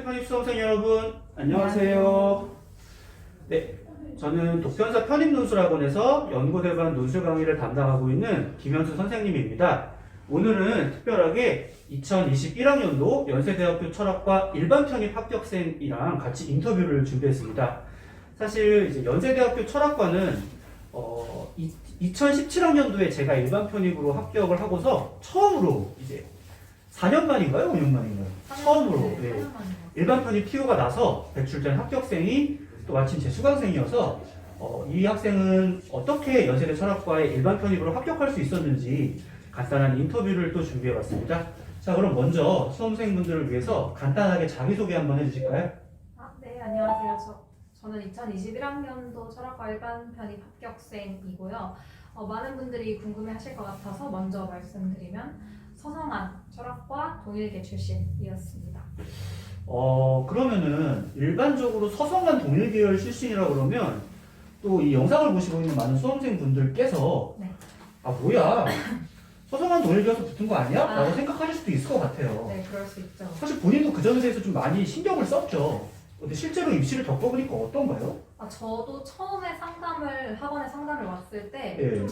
편입 수험생 여러분, 안녕하세요. 네, 저는 독편사 편입논술학원에서 연고대반 논술 강의를 담당하고 있는 김현수 선생님입니다. 오늘은 특별하게 2021학년도 연세대학교 철학과 일반 편입 합격생이랑 같이 인터뷰를 준비했습니다. 사실 이제 연세대학교 철학과는 2017학년도에 제가 일반 편입으로 합격을 하고서 처음으로 이제 4년 만인가요? 5년 만인가요? 처음으로 네. 일반 편입 TO가 나서 배출된 합격생이 또 마침 제 수강생이어서 이 학생은 어떻게 연세대 철학과에 일반 편입으로 합격할 수 있었는지 간단한 인터뷰를 또 준비해봤습니다. 자, 그럼 먼저 수험생분들을 위해서 간단하게 자기소개 한번 해주실까요? 네, 안녕하세요. 저는 2021학년도 철학과 일반 편입 합격생이고요. 많은 분들이 궁금해하실 것 같아서 먼저 말씀드리면 서성한 철학과 동일계 출신이었습니다. 그러면은 일반적으로 서성한 동일계열 출신이라 그러면 또 이 영상을 보시고 있는 많은 수험생분들께서 네. 아 뭐야 서성한 동일계여서 붙은 거 아니야? 라고 생각하실 수도 있을 것 같아요. 네, 그럴 수 있죠. 사실 본인도 그 점에 대해서 좀 많이 신경을 썼죠. 근데 실제로 입시를 겪어보니까 어떤가요? 저도 처음에 학원에 상담을 왔을 때 좀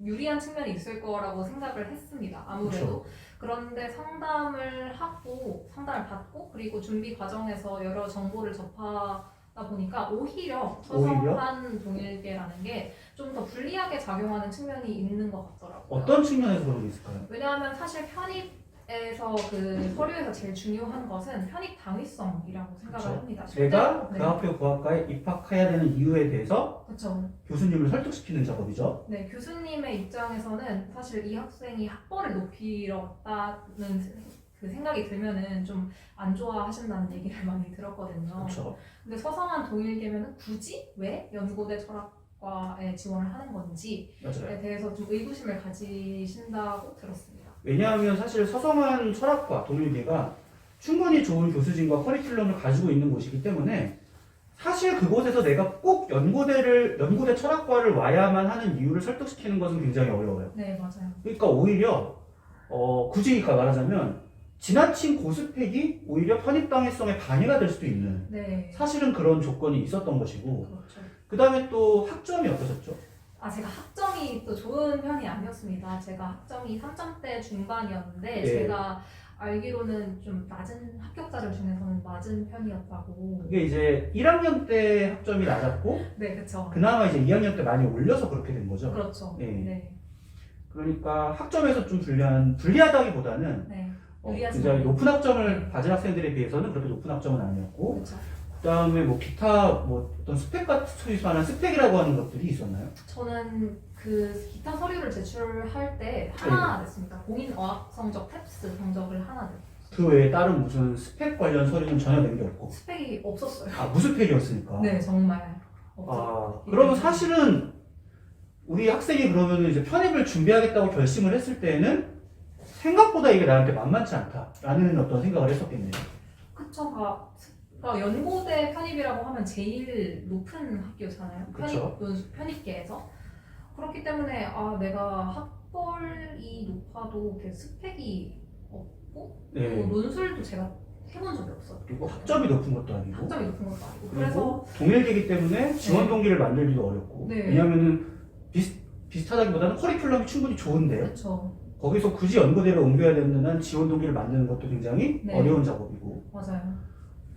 유리한 측면이 있을 거라고 생각을 했습니다. 아무래도. 그쵸. 그런데 상담을 받고 그리고 준비 과정에서 여러 정보를 접하다 보니까 오히려 서성한 동일계라는 게 좀 더 불리하게 작용하는 측면이 있는 것 같더라고요. 어떤 측면에서 그런 게 있을까요? 왜냐하면 사실 편입에서 그 서류에서 제일 중요한 것은 편입 당위성이라고 생각을 그쵸. 합니다. 내가 네. 그 학교 그 학과에 입학해야 되는 이유에 대해서 그렇죠. 교수님을 설득시키는 작업이죠. 네, 교수님의 입장에서는 사실 이 학생이 학벌을 높이려다는 그 생각이 들면은 좀 안 좋아하신다는 얘기를 많이 들었거든요. 그렇죠. 근데 서성한 동일계면은 굳이 왜 연고대 철학과에 지원을 하는 건지에 맞아요. 대해서 좀 의구심을 가지신다고 들었습니다. 왜냐하면 사실 서성한 철학과 동일계가 충분히 좋은 교수진과 커리큘럼을 가지고 있는 곳이기 때문에 사실 그곳에서 내가 꼭 연고대 철학과를 와야만 하는 이유를 설득시키는 것은 굉장히 어려워요. 네, 맞아요. 그러니까 오히려 굳이 말하자면 지나친 고스펙이 오히려 편입 당위성에 방해가 될 수도 있는 네. 사실은 그런 조건이 있었던 것이고 그렇죠. 그 다음에 또 학점이 어떠셨죠? 제가 학점이 또 좋은 편이 아니었습니다. 제가 학점이 3점대 중반이었는데 네. 제가 알기로는 좀 낮은 합격자들 중에서는 낮은 편이었다고. 그게 이제 1학년 때 학점이 낮았고 네, 그렇죠. 그나마 이제 2학년 때 많이 올려서 그렇게 된 거죠. 그렇죠. 네. 네. 그러니까 학점에서 좀 불리하다기보다는 네. 유리하지 굉장히 않아요. 높은 학점을 가진 학생들에 비해서는 그렇게 높은 학점은 아니었고 그렇죠. 그다음에 뭐 기타 뭐 어떤 스펙 같은 만한 스펙이라고 하는 것들이 있었나요? 저는 그 기타 서류를 제출할 때 하나 냈습니다. 공인 어학 성적 탭스 성적을 하나 냈어요. 그 외에 다른 무슨 스펙 관련 서류는 전혀 낸 게 없고 스펙이 없었어요. 무스펙이었으니까. 네, 정말 없었어요. 그러면 사실은 우리 학생이 그러면 이제 편입을 준비하겠다고 결심을 했을 때에는 생각보다 이게 나한테 만만치 않다라는 어떤 생각을 했었겠네요. 그쵸. 그러니까 연고대 편입이라고 하면 제일 높은 학교잖아요. 그쵸. 편입계에서. 그렇기 때문에 내가 학벌이 높아도 이렇게 스펙이 없고 네. 그리고 논술도 제가 해본 적이 없어요. 그리고 학점이 높은 것도 아니고 학점이 높은 것도 아니고. 그리고 동일계이기 때문에 지원 동기를 만들기도 어렵고 네. 왜냐하면은 비슷하다기보다는 커리큘럼이 충분히 좋은데 그렇죠. 거기서 굳이 연고대를 옮겨야 되는 한 지원 동기를 만드는 것도 굉장히 네. 어려운 작업이고 맞아요.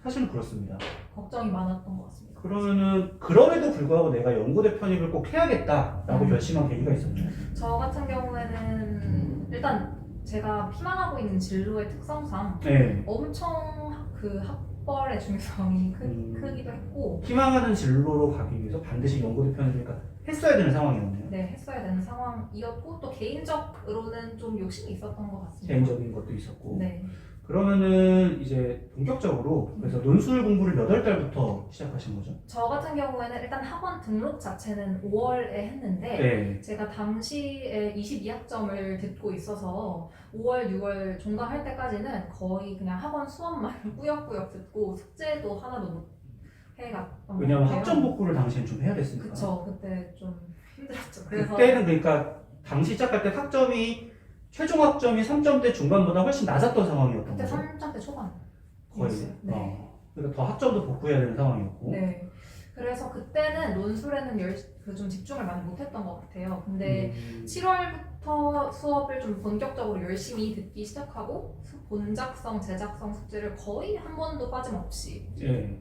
사실은 그렇습니다. 걱정이 많았던 것 같습니다. 그러면은 그럼에도 불구하고 내가 연고대 편입을 꼭 해야겠다라고 결심한 계기가 있었나요? 저 같은 경우에는 일단 제가 희망하고 있는 진로의 특성상 네. 엄청 그 학벌의 중요성이 크기도 했고 희망하는 진로로 가기 위해서 반드시 연고대 편입을 했어야 되는 상황이었네요. 네, 했어야 되는 상황이었고 또 개인적으로는 좀 욕심이 있었던 것 같습니다. 개인적인 것도 있었고. 네. 그러면은 이제 본격적으로 그래서 논술 공부를 몇 월 달부터 시작하신 거죠? 저 같은 경우에는 일단 학원 등록 자체는 5월에 했는데 네. 제가 당시에 22학점을 듣고 있어서 5월, 6월 종강할 때까지는 거의 그냥 학원 수업만 꾸역꾸역 듣고 숙제도 하나도 못 해갔던 것 같아요. 왜냐하면 학점 복구를 당시엔 좀 해야 됐으니까. 그쵸, 그때 좀 힘들었죠. 그래서 그때는 그러니까 당시 시작할 때 최종 학점이 3점대 중반보다 훨씬 낮았던 상황이었던 그때 거죠? 3점대 초반. 거의. 네. 그러니까 더 학점도 복구해야 되는 상황이었고. 네. 그래서 그때는 논술에는 좀 집중을 많이 못했던 것 같아요. 근데 7월부터 수업을 좀 본격적으로 열심히 듣기 시작하고 본작성, 제작성 숙제를 거의 한 번도 빠짐없이 예,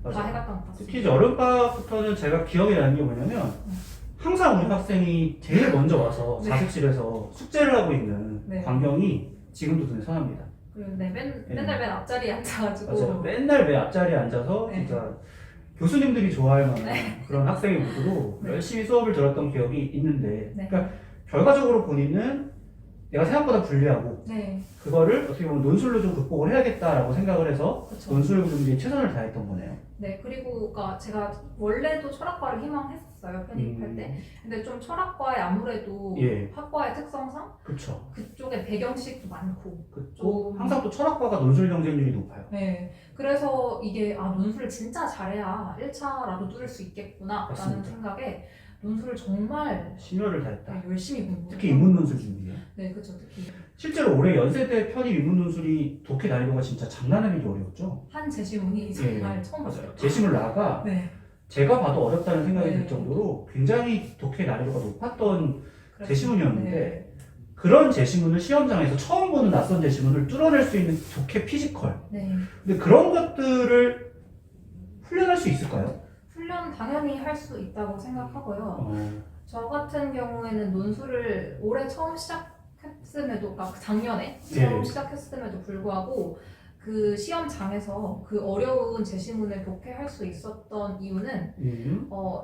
다 맞아요. 해갔던 것 같습니다. 특히 이제 여름방학부터는 제가 기억이 나는 게 뭐냐면 항상 우리 학생이 제일 먼저 와서 네. 자습실에서 숙제를 하고 있는 네. 광경이 지금도 눈에 선합니다. 그리고 맨날 맨 앞자리에 앉아가지고 맞아요. 맨날 매 앞자리에 앉아서 네. 진짜 교수님들이 좋아할 만한 그런 학생의 모습으로 네. 열심히 수업을 들었던 기억이 있는데, 네. 그러니까 결과적으로 본인은 내가 생각보다 불리하고 네, 그거를 어떻게 보면 논술로 좀 극복을 해야겠다라고 생각을 해서 그렇죠. 논술 준비에 최선을 다했던 거네요. 네, 그리고 그러니까 제가 원래도 철학과를 희망했었어요, 편입할 때. 근데 좀 철학과에 아무래도 예. 학과의 특성상 그렇죠. 그쪽에 배경식도 많고. 그리고 좀- 항상 또 철학과가 논술 경쟁률이 높아요. 네, 그래서 이게 논술을 진짜 잘해야 1차라도 뚫을 수 있겠구나 라는 맞습니다. 생각에 논술을 정말 심혈을 다했다. 열심히 공부해요. 특히 인문 논술 준비에. 네, 그렇죠. 특히 실제로 올해 연세대 편입 인문 논술이 독해 난이도가 진짜 장난 아니게 어려웠죠. 한 제시문이 정말 처음 봤어요. 제시문 라가 네, 제가 봐도 어렵다는 생각이 네. 들 정도로 굉장히 독해 난이도가 높았던 그래서- 제시문이었는데 네. 그런 제시문을 시험장에서 처음 보는 낯선 제시문을 뚫어낼 수 있는 독해 피지컬. 네. 근데 그런 것들을 훈련할 수 있을까요? 훈련 당연히 할 수 있다고 생각하고요. 저 같은 경우에는 논술을 올해 처음 시작했음에도, 그러니까 작년에 처음 예. 시작했음에도 불구하고 그 시험장에서 그 어려운 제시문을 독해할 수 있었던 이유는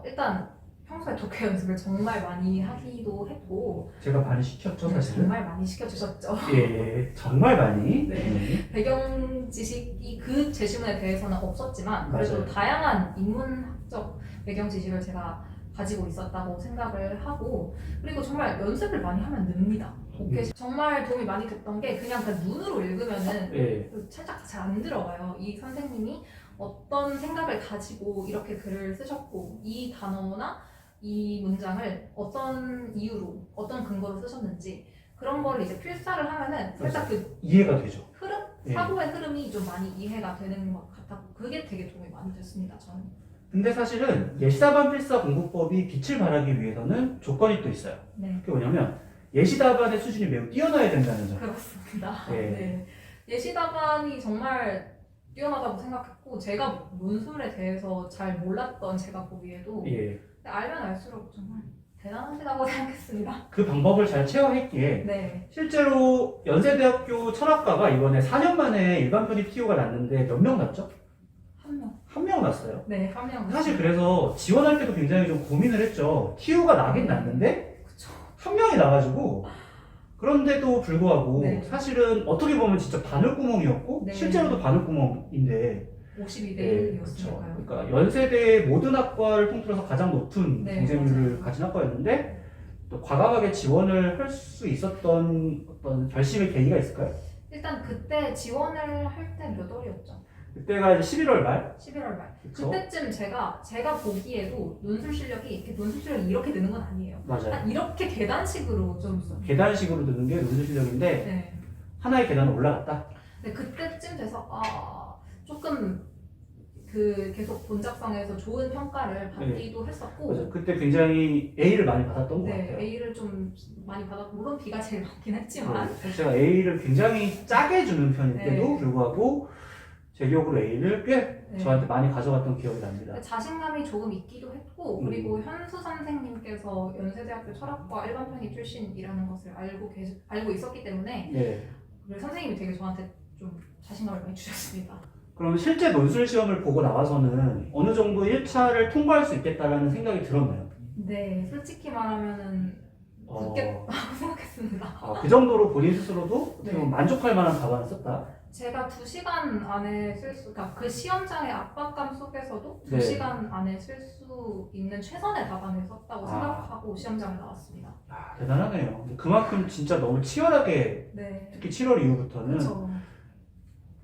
일단 평소에 독해 연습을 정말 많이 하기도 했고 제가 많이 시켰죠, 사실은. 정말 많이 시켜주셨죠. 예, 정말 많이. 네. 배경 지식이 그 제시문에 대해서는 없었지만 그래도 맞아요. 다양한 인문학적 배경 지식을 제가 가지고 있었다고 생각을 하고, 그리고 정말 연습을 많이 하면 늡니다. 독해 정말 도움이 많이 됐던 게 그냥 그 눈으로 읽으면은 예, 살짝 잘 안 들어가요. 이 선생님이 어떤 생각을 가지고 이렇게 글을 쓰셨고 이 단어나 이 문장을 어떤 이유로 어떤 근거로 쓰셨는지 그런 걸 이제 필사를 하면은 살짝 그 이해가 되죠. 흐름, 예. 사고의 흐름이 좀 많이 이해가 되는 것 같았고 그게 되게 도움이 많이 됐습니다. 저는. 근데 사실은 예시답안 필사 공부법이 빛을 발하기 위해서는 조건이 또 있어요. 네, 그게 뭐냐면 예시답안의 수준이 매우 뛰어나야 된다는 점. 그렇습니다. 예. 네. 예시답안이 정말 뛰어나다고 생각했고 제가 논술에 대해서 잘 몰랐던 제가 보기에도 예. 알면 알수록 정말 대단하시다고 생각했습니다. 그 방법을 잘 체화했기에 네, 실제로 연세대학교 철학과가 이번에 4년 만에 일반 편입 TO가 났는데 몇 명 났죠? 한 명. 한 명 났어요. 네, 한 명. 사실 그래서 지원할 때도 굉장히 좀 고민을 했죠. TO가 나긴 났는데 그쵸. 한 명이 나가지고 그런데도 불구하고 네. 사실은 어떻게 보면 진짜 바늘구멍이었고 네. 실제로도 바늘구멍인데 52대 네, 1이었으니까요. 그러니까 연세대의 모든 학과를 통틀어서 가장 높은 네, 경쟁률을 맞아요. 가진 학과였는데 또 과감하게 지원을 할 수 있었던 어떤 결심의 계기가 있을까요? 일단 그때 지원을 할 때 몇 월이었죠? 그때가 이제 11월 말. 11월 말. 그쵸? 그때쯤 제가 보기에도 논술 실력이 이렇게 느는 건 아니에요. 맞아요. 한 이렇게 계단식으로 좀. 계단식으로 드는 게 논술 실력인데 네. 하나의 계단을 올라갔다. 근데 그때쯤 돼서 조금 계속 본작성에서 좋은 평가를 받기도 했었고. 맞아요. 그때 굉장히 A를 많이 받았던 것 네, 같아요. A를 좀 많이 받았고 물론 B가 제일 많긴 했지만. 사실 제가 A를 굉장히 짜게 주는 편인데도 네. 불구하고 제 기억으로 A를 꽤 네. 저한테 많이 가져갔던 기억이 납니다. 자신감이 조금 있기도 했고 그리고 현수 선생님께서 연세대학교 철학과 일반 편입 출신이라는 것을 알고 있었기 때문에 네. 우리 선생님이 되게 저한테 좀 자신감을 많이 주셨습니다. 그럼 실제 논술 시험을 보고 나와서는 어느 정도 1차를 통과할 수 있겠다라는 생각이 들었나요? 네, 솔직히 말하면은 붙겠다고 어, 생각했습니다. 그 정도로 본인 스스로도 어떻게 네. 보면 만족할 만한 답안을 썼다. 제가 2시간 안에 그러니까 그 시험장의 압박감 속에서도 네. 2시간 안에 쓸 수 있는 최선의 답안을 썼다고 생각하고 시험장을 나왔습니다. 아, 대단하네요. 그만큼 진짜 너무 치열하게 네, 특히 7월 이후부터는 그렇죠.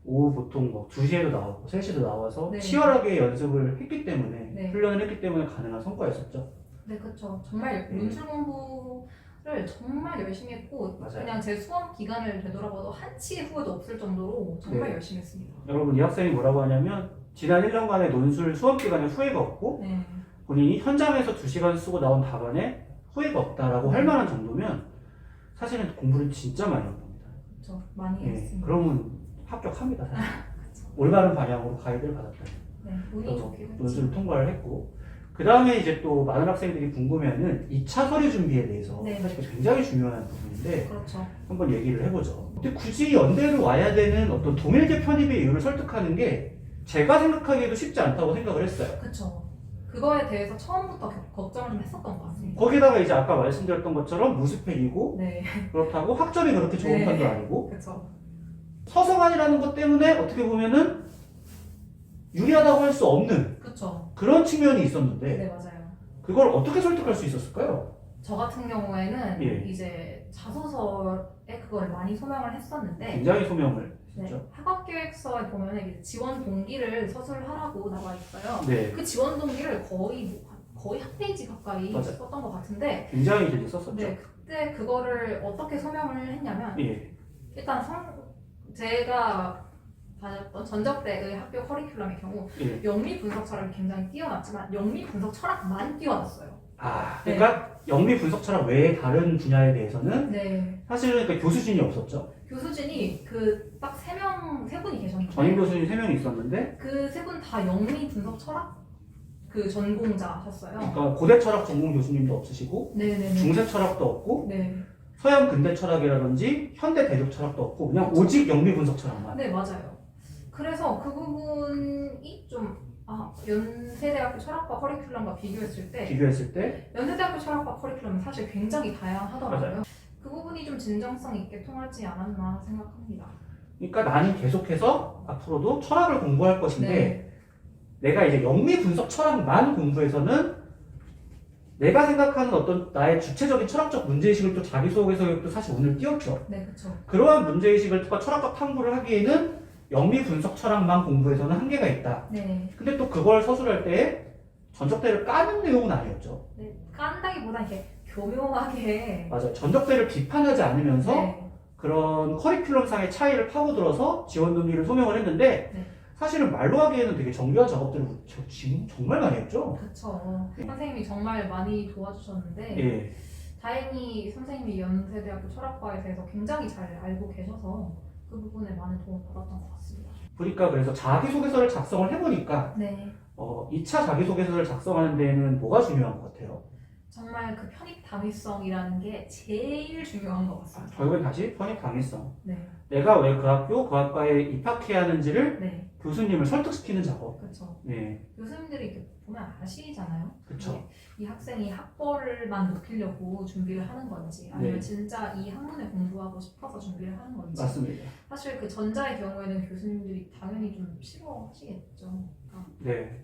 오후 보통 뭐 2시에도 나오고 3시에도 나와서 네. 치열하게 연습을 했기 때문에 네. 훈련을 했기 때문에 가능한 성과였었죠. 네, 그렇죠. 정말 논술 공부는 정말 열심히 했고 맞아요. 그냥 제 수험 기간을 되돌아봐도 한치의 후회도 없을 정도로 정말 네. 열심히 했습니다. 여러분 이 학생이 뭐라고 하냐면 지난 1년간의 논술 수험 기간에 후회가 없고 네, 본인이 현장에서 2시간 쓰고 나온 답안에 후회가 없다라고 할 만한 정도면 사실은 공부를 진짜 많이 한 겁니다. 그렇죠. 많이 예, 했습니다. 그러면 합격합니다. 사실. 그쵸. 올바른 방향으로 가이드를 받았다. 네, 운이 좋기도 했죠. 논술을 통과를 했고 그 다음에 이제 또 많은 학생들이 궁금해하는 2차 서류 준비에 대해서 네. 사실 굉장히 중요한 부분인데 그렇죠. 한번 얘기를 해보죠. 근데 굳이 연대를 와야 되는 어떤 동일계 편입의 이유를 설득하는 게 제가 생각하기에도 쉽지 않다고 생각을 했어요. 그쵸. 그거에 대해서 처음부터 걱정을 좀 했었던 것 같습니다. 거기다가 이제 아까 말씀드렸던 것처럼 무스펙이고 네, 그렇다고 학점이 그렇게 좋은 네. 편도 아니고 그쵸. 서성한이라는 것 때문에 어떻게 보면은 유리하다고 할 수 없는 그쵸. 그런 측면이 있었는데 네, 맞아요. 그걸 어떻게 설득할 수 있었을까요? 저 같은 경우에는 예. 이제 자소서에 그걸 많이 소명을 했었는데 굉장히 소명을 네, 했죠. 학업계획서에 보면 이제 지원 동기를 서술하라고 나와 있어요. 네, 그 지원 동기를 거의 한 페이지 가까이 맞아요. 썼던 것 같은데 굉장히 길게 썼었죠. 네, 그때 그거를 어떻게 소명을 했냐면 예, 일단 제가 다녔던 전적대의 학교 커리큘럼의 경우 예. 영미 분석 철학이 굉장히 뛰어났지만 영미 분석 철학만 뛰어났어요. 아, 그러니까 영미 분석 철학 외에 다른 분야에 대해서는 네. 사실은 그 교수진이 없었죠. 교수진이 딱 세 분이 계셨는데 전임 교수님 3명이 있었는데 그 세 분 다 영미 분석 철학 그 전공자셨어요. 그러니까 고대 철학 전공 교수님도 없으시고 네네네. 중세 철학도 없고 네. 서양 근대 철학이라든지 현대 대륙 철학도 없고 그냥 오직 영미 분석 철학만. 네, 맞아요. 그래서 그 부분이 연세대학교 철학과 커리큘럼과 비교했을 때 비교했을 때 연세대학교 철학과 커리큘럼은 사실 굉장히 다양하더라고요. 맞아요. 그 부분이 좀 진정성 있게 통하지 않았나 생각합니다. 그러니까 나는 계속해서 앞으로도 철학을 공부할 것인데 네. 내가 이제 영미 분석 철학만 공부해서는 내가 생각하는 어떤 나의 주체적인 철학적 문제의식을 또 자기소개서에도 사실 오늘 띄웠죠. 네, 그렇죠. 그러한 문제의식을 또 철학적 탐구를 하기에는 영미 분석 철학만 공부해서는 한계가 있다. 네. 근데 또 그걸 서술할 때 전적대를 까는 내용은 아니었죠. 네. 깐다기보다 이렇게 교묘하게 맞아요. 전적대를 비판하지 않으면서 네. 그런 커리큘럼상의 차이를 파고들어서 지원 동기를 소명을 했는데 네. 사실은 말로 하기에는 되게 정교한 작업들을 지금 정말 많이 했죠. 그렇죠. 네. 선생님이 정말 많이 도와주셨는데 예. 다행히 선생님이 연세대학교 철학과에 대해서 굉장히 잘 알고 계셔서 그 부분에 많은 도움을 받았던 것 같습니다. 그러니까 그래서 자기소개서를 작성을 해보니까 네. 2차 자기소개서를 작성하는 데에는 뭐가 중요한 것 같아요? 정말 그 편입 당위성이라는 게 제일 중요한 것 같습니다. 결국엔 다시 편입 당위성. 네. 내가 왜 그 학교, 그 학과에 입학해야 하는지를 네. 교수님을 설득시키는 작업. 그렇죠. 네, 교수님들이 이렇게 보면 아시잖아요. 그쵸. 이 학생이 학벌만 높이려고 준비를 하는 건지 아니면 네. 진짜 이 학문에 공부하고 싶어서 준비를 하는 건지 맞습니다. 사실 그 전자의 경우에는 교수님들이 당연히 좀 싫어하시겠죠. 네,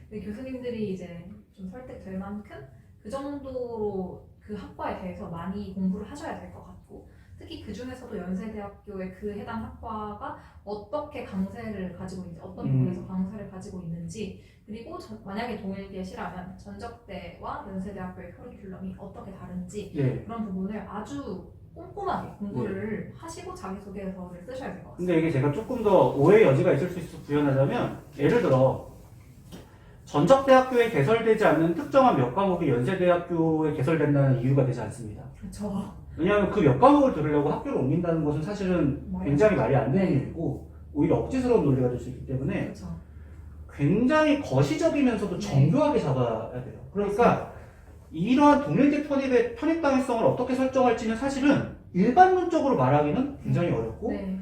근데 교수님들이 이제 좀 설득될 만큼 그 정도로 그 학과에 대해서 많이 공부를 하셔야 될 것 같고 특히 그 중에서도 연세대학교의 그 해당 학과가 어떻게 강세를 가지고 있는지 어떤 부분에서 강세를 가지고 있는지 그리고 만약에 동일계시라면 전적대와 연세대학교의 커리큘럼이 어떻게 다른지 네. 그런 부분을 아주 꼼꼼하게 공부를 하시고 자기소개서를 쓰셔야 될 것 같습니다. 근데 이게 제가 조금 더 오해의 여지가 있을 수 있어 구현하자면 예를 들어 전적대학교에 개설되지 않는 특정한 몇 과목이 연세대학교에 개설된다는 이유가 되지 않습니다. 그렇죠. 왜냐하면 그 몇 과목을 들으려고 학교를 옮긴다는 것은 사실은 굉장히 말이 안 되는 네. 일이고 오히려 억지스러운 논리가 될 수 있기 때문에 그렇죠. 굉장히 거시적이면서도 네. 정교하게 잡아야 돼요. 그러니까 이러한 동일계 편입의 편입 당위성을 어떻게 설정할지는 사실은 일반론적으로 말하기는 굉장히 어렵고 네.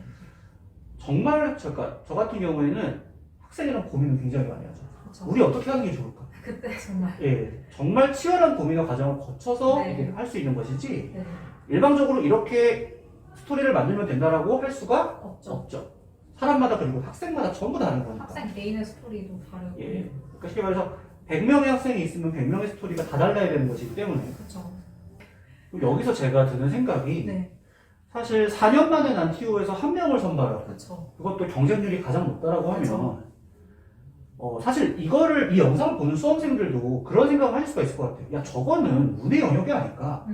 정말 저 같은 경우에는 학생이랑 고민을 굉장히 많이 하죠. 그렇죠. 우리 어떻게 하는 게 좋을까? 그때 정말 예, 정말 치열한 고민과 과정을 거쳐서 네. 이렇게 할 수 있는 것이지 네. 일방적으로 이렇게 스토리를 만들면 된다라고 할 수가 없죠. 없죠. 사람마다 그리고 학생마다 전부 다른 거니까. 학생 개인의 스토리도 다르고 예, 그러니까 쉽게 말해서 100명의 학생이 있으면 100명의 스토리가 다 달라야 되는 것이기 때문에 그렇죠. 그리고 여기서 제가 드는 생각이 네. 사실 4년 만에 난 TO에서 한 명을 선발하고 그렇죠. 그것도 경쟁률이 가장 높다라고 하면 그렇죠. 사실 이 영상을 보는 수험생들도 그런 생각을 할 수가 있을 것 같아요. 야, 저거는 운의 영역이 아닐까?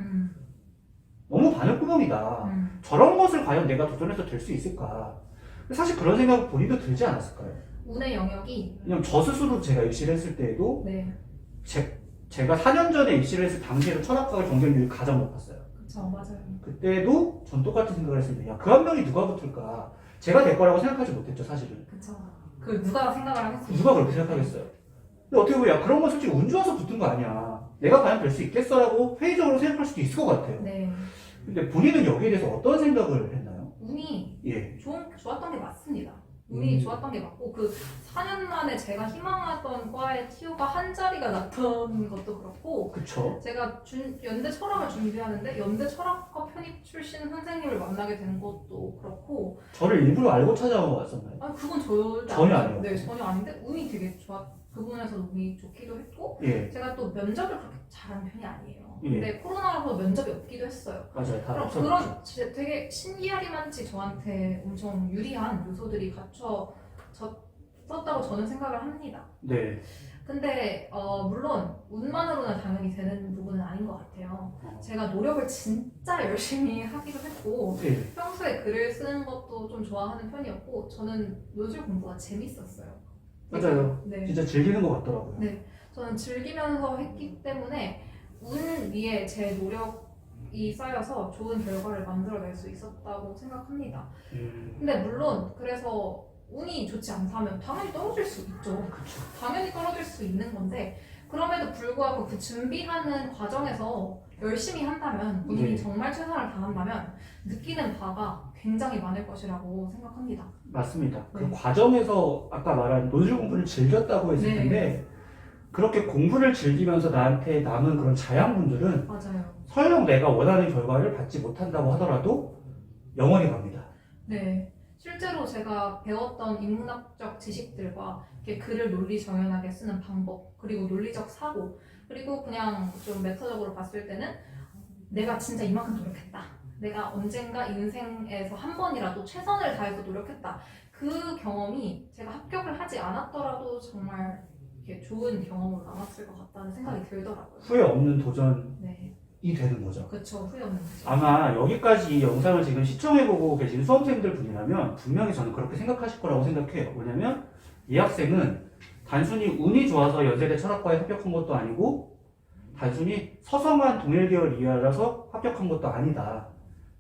너무 바늘구멍이다. 저런 것을 과연 내가 도전해서 될 수 있을까? 사실 그런 생각 본인도 들지 않았을까요? 운의 영역이 그냥 저 스스로 제가 입시를 했을 때에도 네, 제가 4년 전에 입시를 했을 당시에도 철학과가 경쟁률이 가장 높았어요. 그쵸, 맞아요. 그때도 전 똑같은 생각을 했습니다. 야, 그 한 명이 누가 붙을까? 제가 될 거라고 생각하지 못했죠, 사실은. 그쵸. 그 누가 생각을 하겠어요? 누가 그렇게 생각하겠어요? 근데 어떻게 보면 야, 그런 건 솔직히 운 좋아서 붙은 거 아니야. 내가 과연 될 수 있겠어라고 회의적으로 생각할 수도 있을 것 같아요. 네. 근데 본인은 여기에 대해서 어떤 생각을 했나요? 운이 예. 좋았던 게 맞습니다. 운이 음. 좋았던 게 맞고 그 4년 만에 제가 희망하던 과의 TO가 한 자리가 났던 것도 그렇고 그쵸. 제가 연대 철학을 준비하는데 연대 철학과 편입 출신 선생님을 만나게 된 것도 그렇고 저를 일부러 알고 찾아왔었나요? 아니 그건 전혀 아니에요. 네, 전혀 아닌데 운이 되게 그 부분에서 운이 좋기도 했고 예. 제가 또 면접을 그렇게 잘하는 편이 아니에요. 예. 근데 코로나라서 면접이 없기도 했어요. 맞아요. 다 그럼 없었죠. 그런 되게 신기하리만치 저한테 엄청 유리한 요소들이 갖춰졌다고 저는 생각을 합니다. 네. 근데 물론 운만으로는 당연히 되는 부분은 아닌 것 같아요. 제가 노력을 진짜 열심히 하기도 했고 예. 평소에 글을 쓰는 것도 좀 좋아하는 편이었고 저는 논술 공부가 재밌었어요. 맞아요. 네. 진짜 즐기는 것 같더라고요. 네. 저는 즐기면서 했기 때문에 운 위에 제 노력이 쌓여서 좋은 결과를 만들어낼 수 있었다고 생각합니다. 근데 물론 그래서 운이 좋지 않다면 당연히 떨어질 수 있죠. 그쵸. 당연히 떨어질 수 있는 건데 그럼에도 불구하고 그 준비하는 과정에서 열심히 한다면 본인이 네. 정말 최선을 다한다면 느끼는 바가 굉장히 많을 것이라고 생각합니다. 맞습니다. 네. 그 과정에서 아까 말한 논술 공부를 즐겼다고 했을 네. 텐데 그렇게 공부를 즐기면서 나한테 남은 그런 자양분들은 맞아요. 설령 내가 원하는 결과를 받지 못한다고 하더라도 영원히 갑니다. 네. 실제로 제가 배웠던 인문학적 지식들과 이렇게 글을 논리 정연하게 쓰는 방법, 그리고 논리적 사고, 그리고 그냥 좀 메타적으로 봤을 때는 내가 진짜 이만큼 노력했다. 내가 언젠가 인생에서 한 번이라도 최선을 다해서 노력했다. 그 경험이 제가 합격을 하지 않았더라도 정말 이렇게 좋은 경험으로 남았을 것 같다는 생각이 들더라고요. 후회 없는 도전이 네, 되는 거죠. 그렇죠. 후회 없는 거죠. 아마 여기까지 이 영상을 지금 시청해보고 계신 수험생들 분이라면 분명히 저는 그렇게 생각하실 거라고 생각해요. 왜냐면 이 학생은 단순히 운이 좋아서 연세대 철학과에 합격한 것도 아니고 단순히 서성한 동일계열 이하라서 합격한 것도 아니다.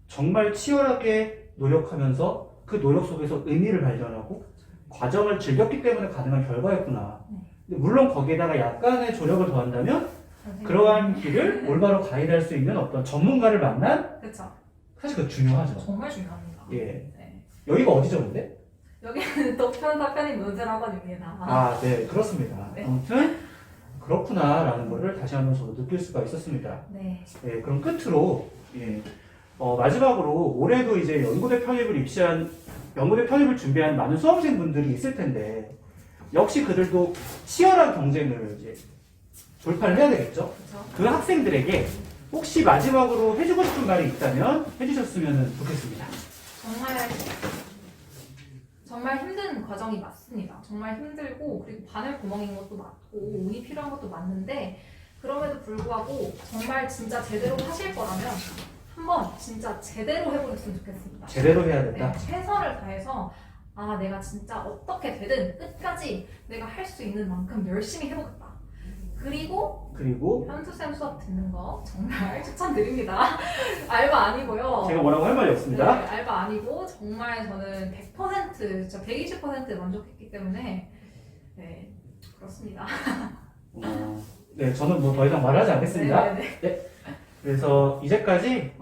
정말 치열하게 노력하면서 그 노력 속에서 의미를 발견하고 과정을 즐겼기 때문에 가능한 결과였구나. 근데 물론 거기에다가 약간의 조력을 더한다면 그러한 길을 올바로 가이드할 수 있는 어떤 전문가를 만난 그렇죠. 사실 그거 중요하죠. 정말 중요합니다. 예. 네. 여기가 어디죠, 근데? 여기는 도편사편인 논술학원입니다. 아, 네, 그렇습니다. 네. 아무튼 그렇구나라는 거를 다시 한번 저도 느낄 수가 있었습니다. 네. 예, 그럼 끝으로 마지막으로 올해도 이제 연고대 편입을 준비한 많은 수험생분들이 있을 텐데 역시 그들도 치열한 경쟁을 이제 돌파를 해야 되겠죠. 그렇죠. 그 학생들에게 혹시 마지막으로 해주고 싶은 말이 있다면 해주셨으면 좋겠습니다. 정말 힘든 과정이 맞습니다. 정말 힘들고 그리고 바늘 구멍인 것도 맞고 운이 필요한 것도 맞는데 그럼에도 불구하고 정말 진짜 제대로 하실 거라면 한번 진짜 제대로 해보셨으면 좋겠습니다. 제대로 해야 된다. 네, 최선을 다해서 내가 진짜 어떻게 되든 끝까지 내가 할 수 있는 만큼 열심히 해보겠다. 그리고 현수쌤 수업 듣는 거 정말 추천드립니다. 알바 아니고요. 제가 뭐라고 할 말이 네, 없습니다. 알바 아니고 정말 저는 100% 진짜 120% 만족했기 때문에 네 그렇습니다. 네, 저는 뭐 더 이상 말하지 않겠습니다. 네. 그래서 이제까지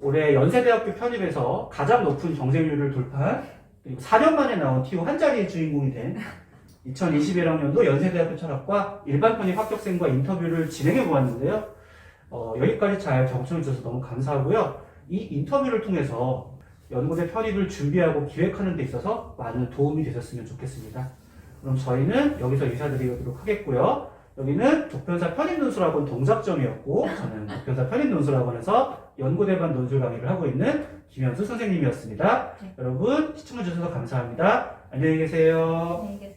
올해 연세대학교 편입에서 가장 높은 경쟁률을 돌파한 그리고 4년 만에 나온 TO 한 자리의 주인공이 된 2021학년도 연세대학교 철학과 일반 편입 합격생과 인터뷰를 진행해 보았는데요. 여기까지 잘 경청해 주셔서 너무 감사하고요. 이 인터뷰를 통해서 연고대 편입을 준비하고 기획하는 데 있어서 많은 도움이 되셨으면 좋겠습니다. 그럼 저희는 여기서 인사드리도록 하겠고요. 여기는 독편사 편입논술학원 동작점이었고 저는 독편사 편입논술학원에서 연고대반 논술 강의를 하고 있는 김현수 선생님이었습니다. 네. 여러분 시청해 주셔서 감사합니다. 안녕히 계세요. 안녕히 계세요.